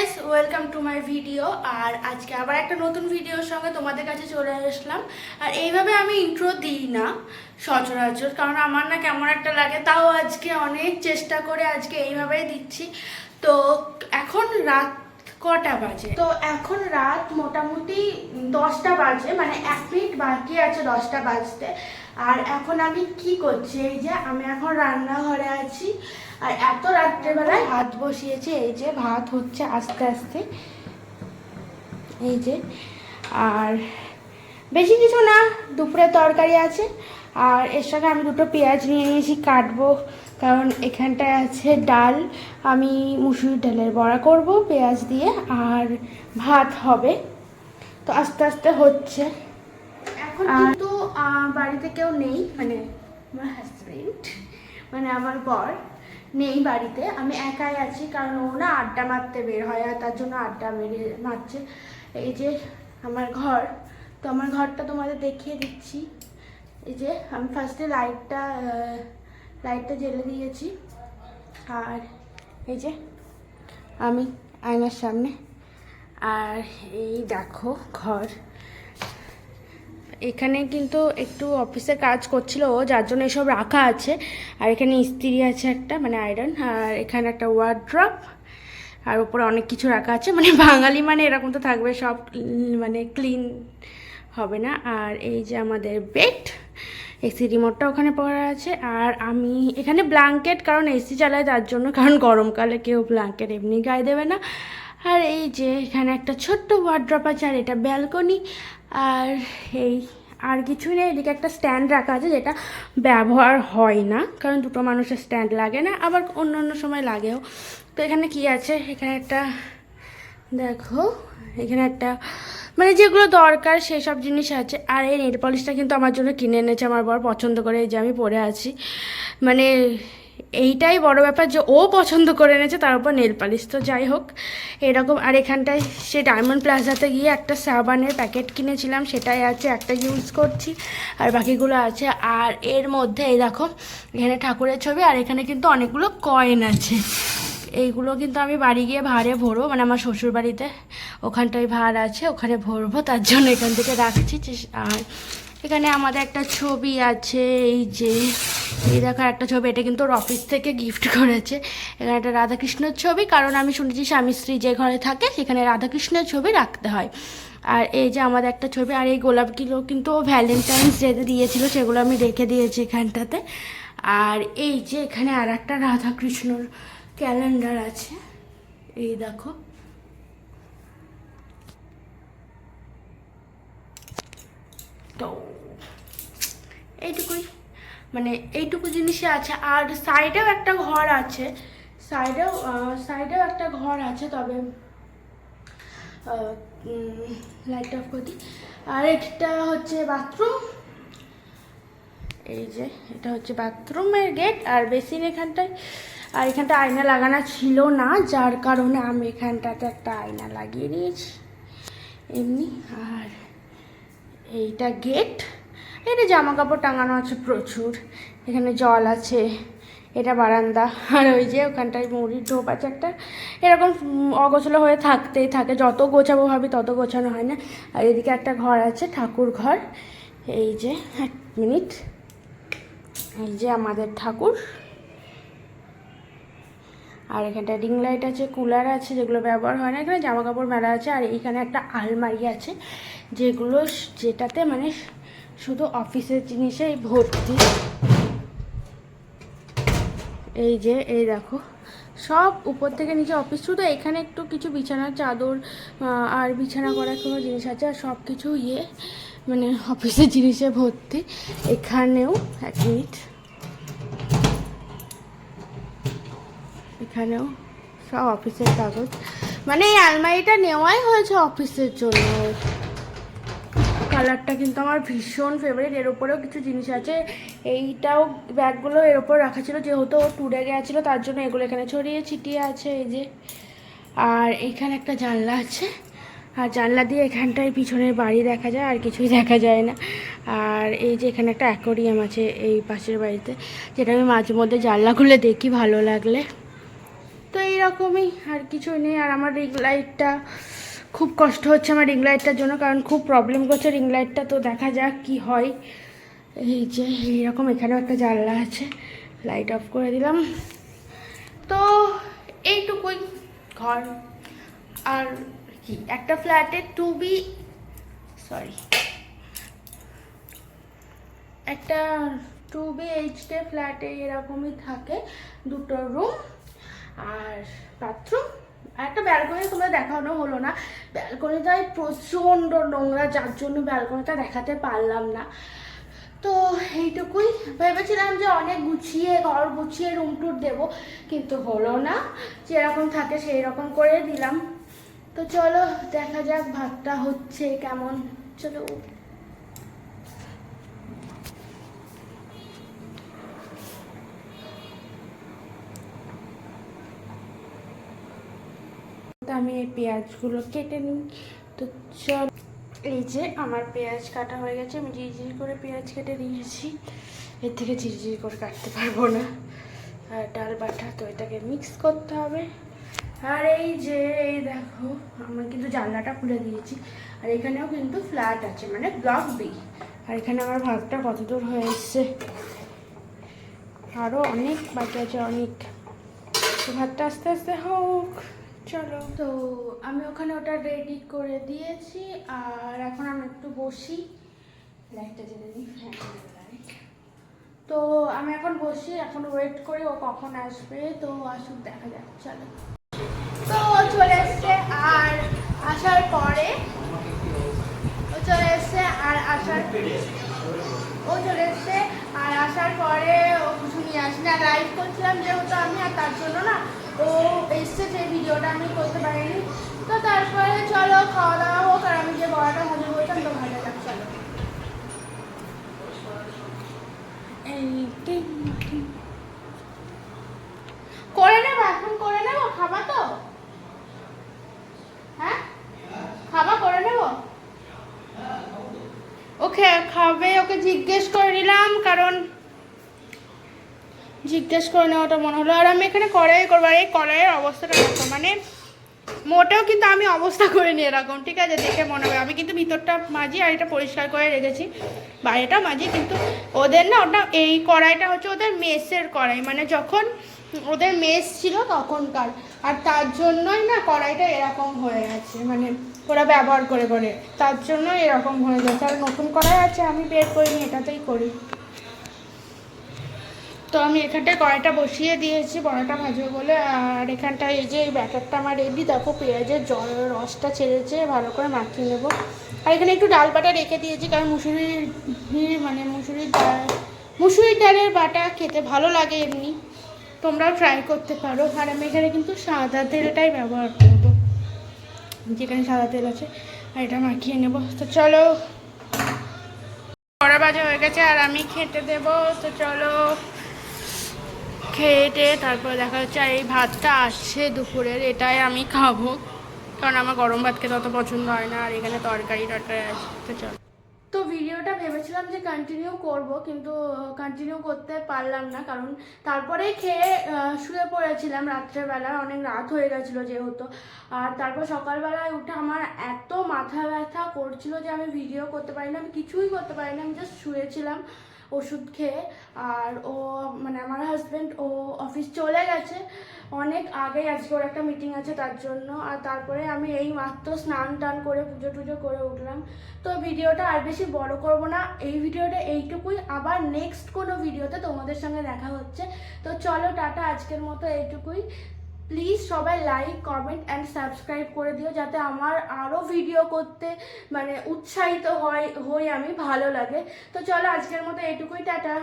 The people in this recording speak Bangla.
Guys, welcome to my video. আর আজকে আবার একটা নতুন ভিডিওর সঙ্গে তোমাদের কাছে চলে আসলাম। আর এইভাবে আমি ইন্ট্রো দিই না সচরাচর, কারণ আমার না কেমন একটা লাগে। তাও আজকে অনেক চেষ্টা করে আজকে এইভাবেই দিচ্ছি। তো এখন রাত কটা বাজে? তো এখন রাত মোটামুটি 10টা বাজে, মানে 1 মিনিট বাকি আছে 10টা বাজতে। আর এখন আমি কি করছি, এই যে আমি এখন রান্নাঘরে আছি। আর এত রাত্রেবেলায় ভাত বসিয়েছি, এই যে ভাত হচ্ছে আস্তে আস্তে, এই যে। আর বেশি কিছু না, দুপুরে তরকারি আছে। আর এর সঙ্গে আমি দুটো পেঁয়াজ নিয়ে নিয়েছি, কাটবো, কারণ এখানটায় আছে ডাল। আমি মুসুরির ডালের বড়া করব পেঁয়াজ দিয়ে, আর ভাত হবে। তো আস্তে আস্তে হচ্ছে। এখন কিন্তু বাড়িতে কেউ নেই, মানে আমার হাজবেন্ড, মানে আমার বর নেই বাড়িতে। আমি একাই আছি, কারণ ও না আড্ডা মারতে বের হয়, আর তার জন্য আড্ডা মারছে। এই যে আমার ঘর, তো আমার ঘরটা তোমাদের দেখিয়ে দিচ্ছি। এই যে আমি ফার্স্টে লাইটটা জ্বেলে দিয়েছি। আর এই যে আমি আয়নার সামনে, আর এই দেখো ঘর। এখানে কিন্তু একটু অফিসে কাজ করছিল ও, যার জন্য এসব রাখা আছে। আর এখানে ইস্ত্রি আছে একটা, মানে আয়রন। আর এখানে একটা ওয়ার্ড্রপ, আর উপরে অনেক কিছু রাখা আছে। মানে বাঙালি মানে এরকম তো থাকবে, সব মানে ক্লিন হবে না। আর এই যে আমাদের বেড, এসি রিমোটটা ওখানে পড়া আছে। আর আমি এখানে ব্ল্যাঙ্কেট, কারণ এসি চালায় তার জন্য, কারণ গরমকালে কেউ ব্ল্যাঙ্কেট এমনি গায়ে দেবে না। আর এই যে এখানে একটা ছোট্ট ওয়ার্ড্রপ আছে, আর এটা ব্যালকনি। আর এই আর কিছুই নেই। এদিকে একটা স্ট্যান্ড রাখা আছে, যেটা ব্যবহার হয় না, কারণ দুটো মানুষের স্ট্যান্ড লাগে না, আবার অন্য অন্য সময় লাগেও। তো এখানে কি আছে, এখানে একটা দেখো, এখানে একটা মানে যেগুলো দরকার সেই সব জিনিস আছে। আর এই নেল পলিশটা কিন্তু আমার জন্য কিনে এনেছে আমার বর, পছন্দ করে, এই যে আমি পরে আছি। মানে এইটাই বড় ব্যাপার যে ও পছন্দ করে এনেছে, তার উপর নেল পালিশ। তো যাই হোক এরকম। আর এখানটায় সে ডায়মন্ড প্লাজাতে গিয়ে একটা সাবানের প্যাকেট কিনেছিলাম, সেটাই আছে, একটা ইউজ করছি, আর বাকিগুলো আছে। আর এর মধ্যে এই দেখো, এখানে ঠাকুরের ছবি, আর এখানে কিন্তু অনেকগুলো কয়েন আছে। এইগুলো কিন্তু আমি বাড়ি গিয়ে ভাঁড়ে ভরবো, মানে আমার শ্বশুর বাড়িতে ওখানটায় ভাঁড় আছে, ওখানে ভরবো, তার জন্য এখান থেকে রাখছি। আর এখানে আমাদের একটা ছবি আছে, এই যে এই দেখো একটা ছবি, এটা কিন্তু ওর অফিস থেকে গিফট করেছে। এখানে একটা রাধাকৃষ্ণের ছবি, কারণ আমি শুনেছি স্বামী স্ত্রী যে ঘরে থাকে সেখানে রাধাকৃষ্ণের ছবি রাখতে হয়। আর এই যে আমাদের একটা ছবি। আর এই গোলাপগুলো কিন্তু ও ভ্যালেন্টাইন্স ডেতে দিয়েছিল, সেগুলো আমি রেখে দিয়েছি এখানটাতে। আর এই যে এখানে আর একটা রাধাকৃষ্ণর ক্যালেন্ডার আছে, এই দেখো। তো এইটুকুই, মানে এইটুকু জিনিসই আছে। আর সাইডেও একটা ঘর আছে, সাইডেও একটা ঘর আছে, তবে লাইট অফ করে দিই। আর এটা হচ্ছে বাথরুম, এই যে এটা হচ্ছে বাথরুমের গেট। আর বেসিন এখানটায়, আর এখানটা আয়না লাগানো ছিল না, যার কারণে আমি এখানটাতে একটা আয়না লাগিয়ে দিয়েছি এমনি। আর এইটা গেট, এটা জামা কাপড় টাঙানো আছে প্রচুর, এখানে জল আছে, এটা বারান্দা। আর ওই যে ওখানটায় মুড়ির ঢোপ আছে একটা, এরকম অগোছালো হয়ে থাকতেই থাকে, যত গোছাবো ভাবি তত গোছানো হয় না। আর এদিকে একটা ঘর আছে, ঠাকুর ঘর। এই যে এক মিনিট, এই যে আমাদের ঠাকুর। আর এখানটা রিং লাইট আছে, কুলার আছে, যেগুলো ব্যবহার হয় না। এখানে জামা কাপড় মেলা আছে। আর এইখানে একটা আলমারি আছে, যেটাতে মানে শুধু অফিসের জিনিসেই ভর্তি। এই যে এই দেখো, সব উপর থেকে নিচে অফিস, শুধু এখানে একটু কিছু বিছানার চাদর আর বিছানা করার কোনো জিনিস আছে, আর সব কিছু মানে অফিসের জিনিসে ভর্তি। এখানেও এক মিনিট, এখানেও সব অফিসের কাগজ। মানে এই আলমারিটা নেওয়াই হয়েছে অফিসের জন্য। কালারটা কিন্তু আমার ভীষণ ফেভারিট। এর ওপরেও কিছু জিনিস আছে, এইটাও ব্যাগগুলো এর ওপর রাখা ছিল, যেহেতু ও ট্যুরে গেছিলো তার জন্য এগুলো এখানে ছড়িয়ে ছিটিয়ে আছে, এই যে। আর এইখানে একটা জানলা আছে, আর জানলা দিয়ে এখানটায় পিছনের বাড়ি দেখা যায়, আর কিছুই দেখা যায় না। আর এই যে এখানে একটা অ্যাকোরিয়াম আছে এই পাশের বাড়িতে, যেটা আমি মাঝে মধ্যে জানলা খুলে দেখি ভালো লাগলে। তো তো এইরকমই, আর কিছু নেই। আর আমার রিং লাইটটা খুব কষ্ট হচ্ছে আমার রিং লাইটটার জন্য, কারণ খুব প্রবলেম করছে রিং লাইটটা। তো দেখা যাক কি হয়। এই যে এইরকম এখানেও একটা জানলা আছে, লাইট অফ করে দিলাম। তো এইটুকুই ঘর। আর কি একটা ফ্ল্যাটে একটা 2 BHK ফ্ল্যাটে এরকমই থাকে, 2টো রুম আর বাথরুম আর একটা ব্যালকনি। তোমরা দেখানো হলো না, ব্যালকনিটায় প্রচণ্ড নোংরা, যার জন্য ব্যালকনিটা দেখাতে পারলাম না। তো এইটুকুই। ভেবেছিলাম যে অনেক গুছিয়ে ঘর গুছিয়ে রুম টুর দেবো, কিন্তু হলো না, যেরকম থাকে সেই রকম করে দিলাম। তো চলো দেখা যাক ভাতটা হচ্ছে কেমন। চলো আমি এই পেঁয়াজগুলো কেটে নিই। তো চল, এই যে আমার পেঁয়াজ কাটা হয়ে গেছে, আমি ঝিরিঝিরি করে পেঁয়াজ কেটে নিয়েছি। এর থেকে ঝিরিঝিরি করে কাটতে পারবো না। আর ডাল বাটা, তো এটাকে মিক্স করতে হবে। আর এই যে এই দেখো, আমি কিন্তু জানলাটা খুলে দিয়েছি। আর এখানেও কিন্তু ফ্ল্যাট আছে, মানে ব্লক বি। আর এখানে আমার ভাতটা কত দূর হয়ে এসছে, আরও অনেক বাকি আছে, অনেক। তো ভাতটা আস্তে আস্তে হোক। চলো, তো আমি ওখানে ওটা রেডি করে দিয়েছি। আর এখন আমি একটু বসি, লাইটটা জ্বেলে নিই। তো আমি এখন বসি, এখন ওয়েট করি ও কখন আসবে। তো আসুক, দেখা যাক। চলো, তো চলে এসছে। আর আসার পরে ও চলে এসছে, আর আসার পরে ও কিছু নিয়ে আসলে লাইভ করছিলাম যেহেতু আমি, আর তার জন্য না ও এসছে, যে ভিডিওটা আমি করতে পারিনি। তো তারপরে চলো খাওয়া দাওয়া হোক। আর আমি যে বড়াটা ভালো বলতাম, তো ভালো যাক। চলো, করে নেবো, এখন করে নেবো। খাবা তো? হ্যাঁ খাবা, করে নেবো। ওকে খাবে, ওকে জিজ্ঞেস করে নিলাম, কারণ জিজ্ঞেস করে নেওয়াটা মনে হলো। আর আমি এখানে কড়াই করবো, আর এই কড়াইয়ের অবস্থাটা দেখো, মানে মোটেও কিন্তু আমি অবস্থা করিনি এরকম, ঠিক আছে? দেখে মনে হবে। আমি কিন্তু ভিতরটা মাজি আর এটা পরিষ্কার করে রেখেছি, বাইরেটা মাজি। কিন্তু ওদের না, ওটা এই কড়াইটা হচ্ছে ওদের মেসের কড়াই, মানে যখন ওদের মেস ছিল তখনকার। আর তার জন্যই না কড়াইটা এরকম হয়ে গেছে, মানে ওরা ব্যবহার করে করে, তার জন্য এরকম হয়ে গেছে। আর নতুন কড়াই আছে, আমি বের করিনি, এটাতেই করি। তো আমি এখানটায় কড়াইটা বসিয়ে দিয়েছি বড়াটা ভাজবো বলে। আর এখানটায় এই যে এই ব্যাটারটা আমার রেডি, দেখো পেঁয়াজের রসটা ছেড়েছে, ভালো করে মাখিয়ে নেবো। আর এখানে একটু ডাল বাটা রেখে দিয়েছি, কারণ মুসুরির ডালের বাটা খেতে ভালো লাগে এমনি, তোমরাও ট্রাই করতে পারো। আর আমি এখানে কিন্তু সাদা তেলটাই ব্যবহার করবো, যেখানে সাদা তেল আছে। আর এটা মাখিয়ে নেবো। তো চলো, বড়া ভাজা হয়ে গেছে, আর আমি খেতে দেবো। তো চলো খেয়ে তারপর দেখা যাচ্ছে। আর এই ভাতটা আসছে দুপুরের, এটাই আমি খাবো, কারণ আমার গরম ভাত খেতে অত পছন্দ হয় না। আর এখানে তরকারি আছে। তো চলো, তো ভিডিওটা ভেবেছিলাম যে কন্টিনিউ করব, কিন্তু কন্টিনিউ করতে পারলাম না, কারণ তারপরেই খেয়ে শুয়ে পড়েছিলাম রাত্রেবেলা, অনেক রাত হয়ে গেছিলো যেহেতু। আর তারপর সকালবেলায় উঠে আমার এত মাথা ব্যথা করছিল যে আমি ভিডিও করতে পারি না, আমি কিছুই করতে পারি না, আমি জাস্ট শুয়েছিলাম ওষুধ খেয়ে। আর ও মানে আমার হাজব্যান্ড, ও অফিস চলে গেছে অনেক আগে, আজকে ওর একটা মিটিং আছে তার জন্য। আর তারপরে আমি এই মাত্র স্নান টান করে পুজো টুজো করে উঠলাম। তো ভিডিওটা আর বেশি বড় করব না, এই ভিডিওটা এইটুকুই। আবার নেক্সট কোনো ভিডিওতে তোমাদের সঙ্গে দেখা হচ্ছে। তো চলো টাটা, আজকের মতো এইটুকুই। প্লিজ সবাই লাইক, কমেন্ট অ্যান্ড সাবস্ক্রাইব করে দিও, যাতে আমার আরও ভিডিও করতে মানে উৎসাহিত হই আমি, ভালো লাগে। তো চলো আজকের মতো এইটুকুই, টাটা।